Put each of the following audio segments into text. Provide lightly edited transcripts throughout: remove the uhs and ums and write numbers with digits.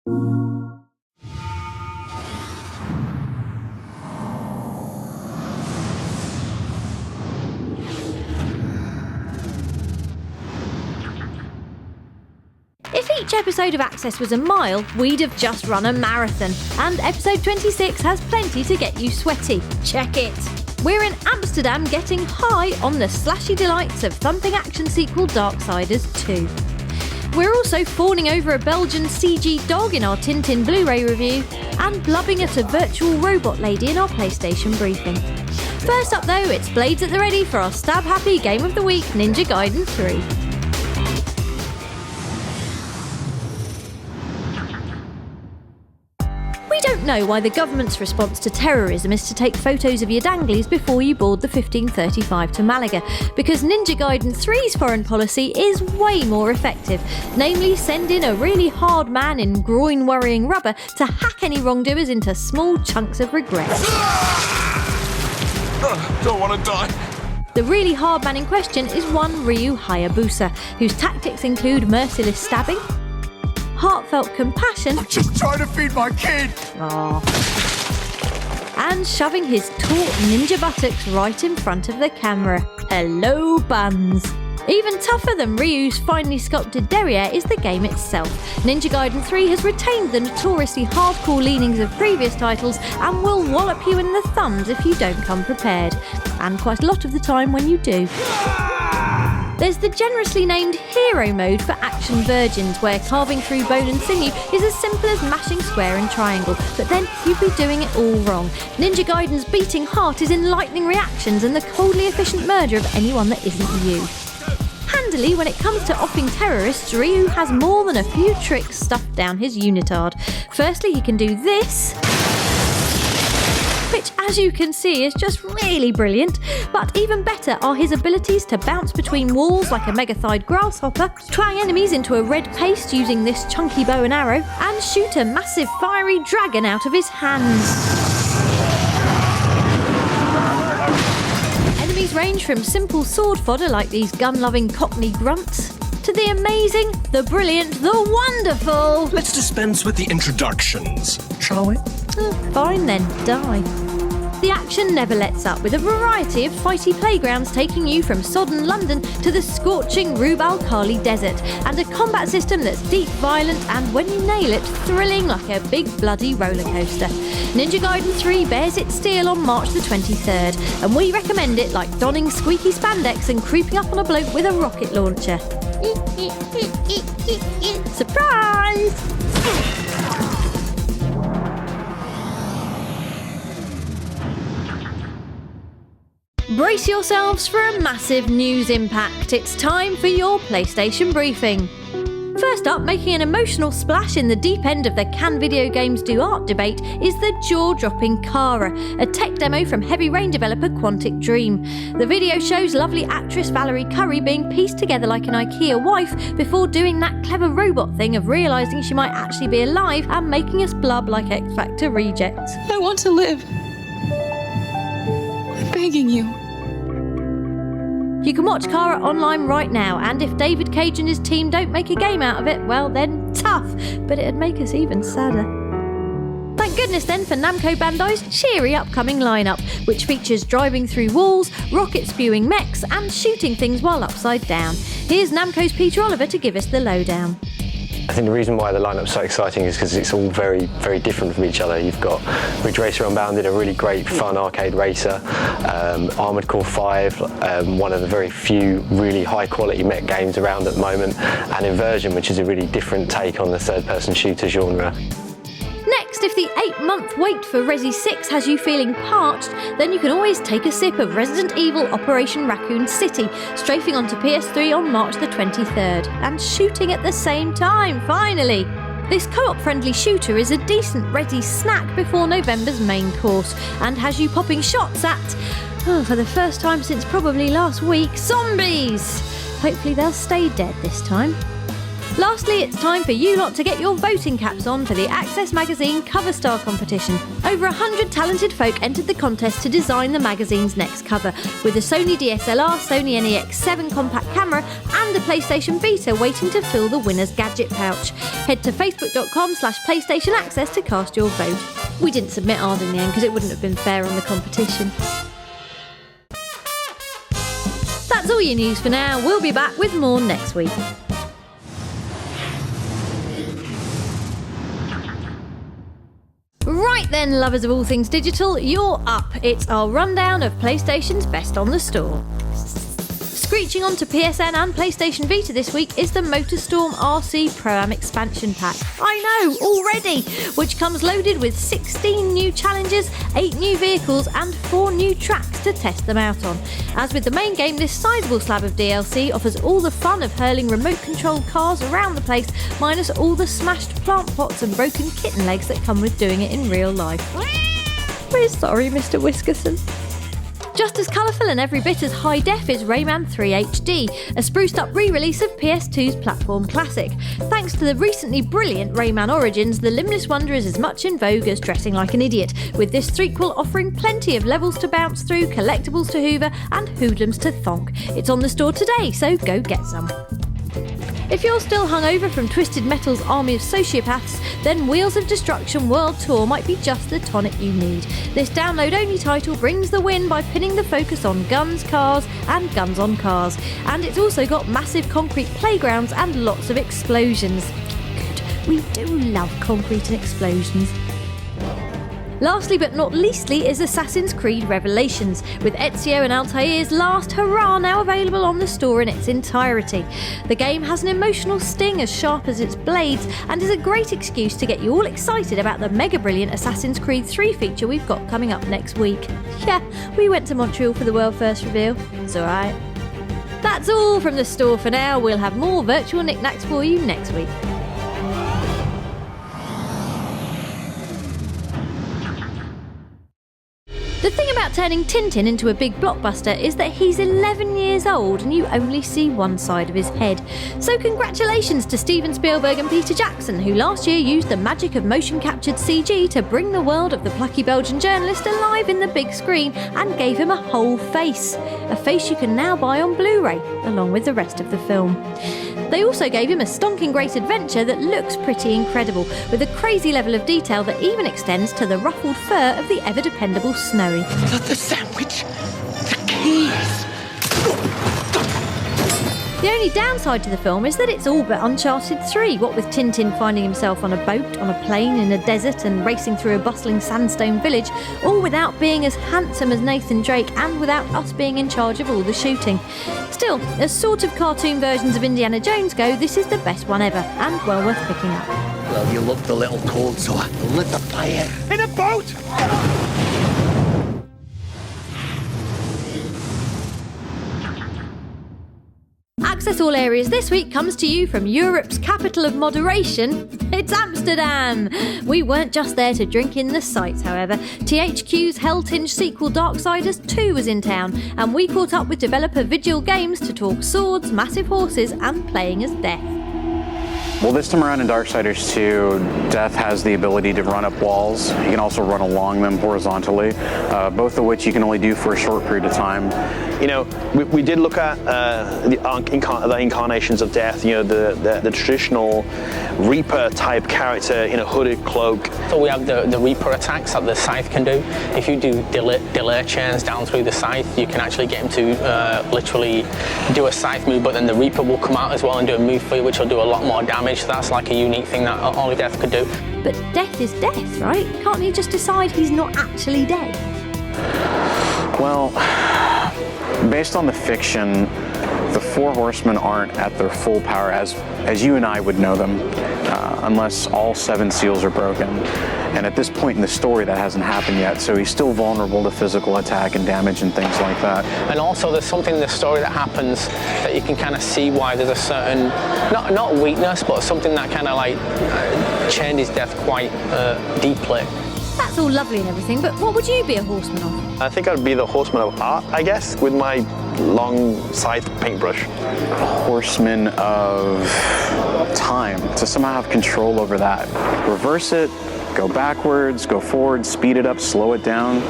If each episode of Access was a mile, we'd have just run a marathon. And episode 26 has plenty to get you sweaty. Check it! We're in Amsterdam getting high on the slashy delights of thumping action sequel Darksiders 2. We're also fawning over a Belgian CG dog in our Tintin Blu-ray review, and blubbing at a virtual robot lady in our PlayStation briefing. First up though, it's Blades at the ready for our stab-happy Game of the Week, Ninja Gaiden 3. We don't know why the government's response to terrorism is to take photos of your danglies before you board the 1535 to Malaga, because Ninja Gaiden 3's foreign policy is way more effective, namely send in a really hard man in groin-worrying rubber to hack any wrongdoers into small chunks of regret. Don't want to die. The really hard man in question is one Ryu Hayabusa, whose tactics include merciless stabbing, heartfelt compassion, I'm just trying to feed my kid, and shoving his taut ninja buttocks right in front of the camera. Hello, buns! Even tougher than Ryu's finely sculpted derriere is the game itself. Ninja Gaiden 3 has retained the notoriously hardcore leanings of previous titles and will wallop you in the thumbs if you don't come prepared. And quite a lot of the time when you do. There's the generously named Hero mode for action virgins, where carving through bone and sinew is as simple as mashing square and triangle, but then you'd be doing it all wrong. Ninja Gaiden's beating heart is in lightning reactions and the coldly efficient murder of anyone that isn't you. Handily, when it comes to offing terrorists, Ryu has more than a few tricks stuffed down his unitard. Firstly, he can do this, which, as you can see, is just really brilliant. But even better are his abilities to bounce between walls like a mega-thighed grasshopper, twang enemies into a red paste using this chunky bow and arrow, and shoot a massive fiery dragon out of his hands. Enemies range from simple sword fodder like these gun-loving cockney grunts, to the amazing, the brilliant, the wonderful... Let's dispense with the introductions, shall we? Fine then, die. The action never lets up, with a variety of fighty playgrounds taking you from sodden London to the scorching Rub al Khali desert, and a combat system that's deep, violent, and when you nail it, thrilling like a big bloody roller coaster. Ninja Gaiden 3 bears its steel on March the 23rd, and we recommend it like donning squeaky spandex and creeping up on a bloke with a rocket launcher. Surprise! Brace yourselves for a massive news impact. It's time for your PlayStation briefing. First up, making an emotional splash in the deep end of the can video games do art debate is the jaw-dropping Kara, a tech demo from Heavy Rain developer Quantic Dream. The video shows lovely actress Valerie Curry being pieced together like an IKEA wife before doing that clever robot thing of realising she might actually be alive and making us blub like X Factor rejects. I want to live. I'm begging you. You can watch Kara online right now, and if David Cage and his team don't make a game out of it, well then, tough, but it'd make us even sadder. Thank goodness then for Namco Bandai's cheery upcoming lineup, which features driving through walls, rocket-spewing mechs, and shooting things while upside down. Here's Namco's Peter Oliver to give us the lowdown. I think the reason why the lineup's so exciting is because it's all very, very different from each other. You've got Ridge Racer Unbounded, a really great, fun arcade racer, Armored Core 5, one of the very few really high-quality mech games around at the moment, and Inversion, which is a really different take on the third-person shooter genre. Next, if the 8-month wait for Resi 6 has you feeling parched, then you can always take a sip of Resident Evil Operation Raccoon City, strafing onto PS3 on March the 23rd, and shooting at the same time, finally! This co-op friendly shooter is a decent Resi snack before November's main course, and has you popping shots at, for the first time since probably last week, zombies! Hopefully they'll stay dead this time. Lastly, it's time for you lot to get your voting caps on for the Access Magazine Cover Star competition. Over 100 talented folk entered the contest to design the magazine's next cover, with a Sony DSLR, Sony NEX7 compact camera and a PlayStation Vita waiting to fill the winner's gadget pouch. Head to facebook.com/PlayStation Access to cast your vote. We didn't submit ours in the end because it wouldn't have been fair on the competition. That's all your news for now. We'll be back with more next week. Right then, lovers of all things digital, you're up. It's our rundown of PlayStation's best on the store. Screeching onto PSN and PlayStation Vita this week is the MotorStorm RC Pro-Am expansion pack. I know, already! Which comes loaded with 16 new challenges, 8 new vehicles and 4 new tracks to test them out on. As with the main game, this sizable slab of DLC offers all the fun of hurling remote-controlled cars around the place, minus all the smashed plant pots and broken kitten legs that come with doing it in real life. We're sorry, Mr. Whiskerson. Just as colourful and every bit as high-def is Rayman 3 HD, a spruced-up re-release of PS2's platform classic. Thanks to the recently brilliant Rayman Origins, the limbless wonder is as much in vogue as dressing like an idiot, with this threequel offering plenty of levels to bounce through, collectibles to hoover and hoodlums to thonk. It's on the store today, so go get some. If you're still hungover from Twisted Metal's army of sociopaths, then Wheels of Destruction World Tour might be just the tonic you need. This download-only title brings the win by pinning the focus on guns, cars, and guns on cars. And it's also got massive concrete playgrounds and lots of explosions. Good, we do love concrete and explosions. Lastly but not leastly is Assassin's Creed Revelations, with Ezio and Altair's last hurrah now available on the store in its entirety. The game has an emotional sting as sharp as its blades and is a great excuse to get you all excited about the mega brilliant Assassin's Creed 3 feature we've got coming up next week. Yeah, we went to Montreal for the world first reveal. It's alright. That's all from the store for now. We'll have more virtual knickknacks for you next week. The thing about turning Tintin into a big blockbuster is that he's 11 years old and you only see one side of his head. So congratulations to Steven Spielberg and Peter Jackson, who last year used the magic of motion-captured CG to bring the world of the plucky Belgian journalist alive in the big screen and gave him a whole face. A face you can now buy on Blu-ray, along with the rest of the film. They also gave him a stonking great adventure that looks pretty incredible, with a crazy level of detail that even extends to the ruffled fur of the ever-dependable Snowy. Not the sandwich. The keys. The only downside to the film is that it's all but Uncharted 3, what with Tintin finding himself on a boat, on a plane, in a desert and racing through a bustling sandstone village, all without being as handsome as Nathan Drake and without us being in charge of all the shooting. Still, as sort of cartoon versions of Indiana Jones go, this is the best one ever and well worth picking up. Well, you looked a little cold, so I lit the fire. In a boat! Access All Areas this week comes to you from Europe's capital of moderation. It's Amsterdam! We weren't just there to drink in the sights, however. THQ's Hell-tinged sequel Darksiders 2 was in town, and we caught up with developer Vigil Games to talk swords, massive horses, and playing as Death. Well, this time around in Darksiders 2, Death has the ability to run up walls. You can also run along them horizontally, both of which you can only do for a short period of time. You know, we did look at the incarnations of Death, you know, the traditional Reaper type character in a hooded cloak. So we have the Reaper attacks that the Scythe can do. If you do delay chains down through the Scythe, you can actually get him to literally do a Scythe move, but then the Reaper will come out as well and do a move for you, which will do a lot more damage. So that's like a unique thing that only Death could do. But Death is Death, right? Can't he just decide he's not actually dead? Well, based on the fiction, the Four Horsemen aren't at their full power as you and I would know them, unless all 7 seals are broken. And at this point in the story, that hasn't happened yet, so he's still vulnerable to physical attack and damage and things like that. And also there's something in the story that happens that you can kind of see why there's a certain, not weakness, but something that kind of like changes Death quite deeply. That's all lovely and everything, but what would you be a horseman of? I think I'd be the horseman of art, I guess, with my long scythe paintbrush. Horseman of time, to somehow have control over that. Reverse it, go backwards, go forward, speed it up, slow it down.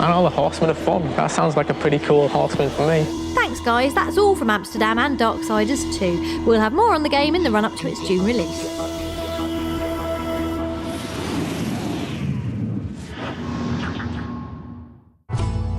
I know, the horseman of fun. That sounds like a pretty cool horseman for me. Thanks guys, that's all from Amsterdam and Darksiders 2. We'll have more on the game in the run-up to its June release.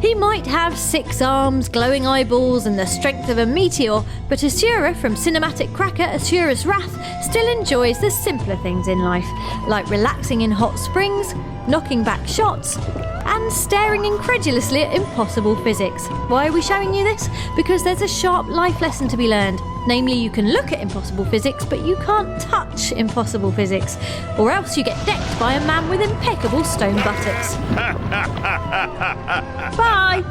He might have 6 arms, glowing eyeballs and the strength of a meteor, but Asura from Cinematic Cracker Asura's Wrath still enjoys the simpler things in life, like relaxing in hot springs, knocking back shots, and staring incredulously at impossible physics. Why are we showing you this? Because there's a sharp life lesson to be learned. Namely, you can look at impossible physics, but you can't touch impossible physics, or else you get decked by a man with impeccable stone buttocks. Bye!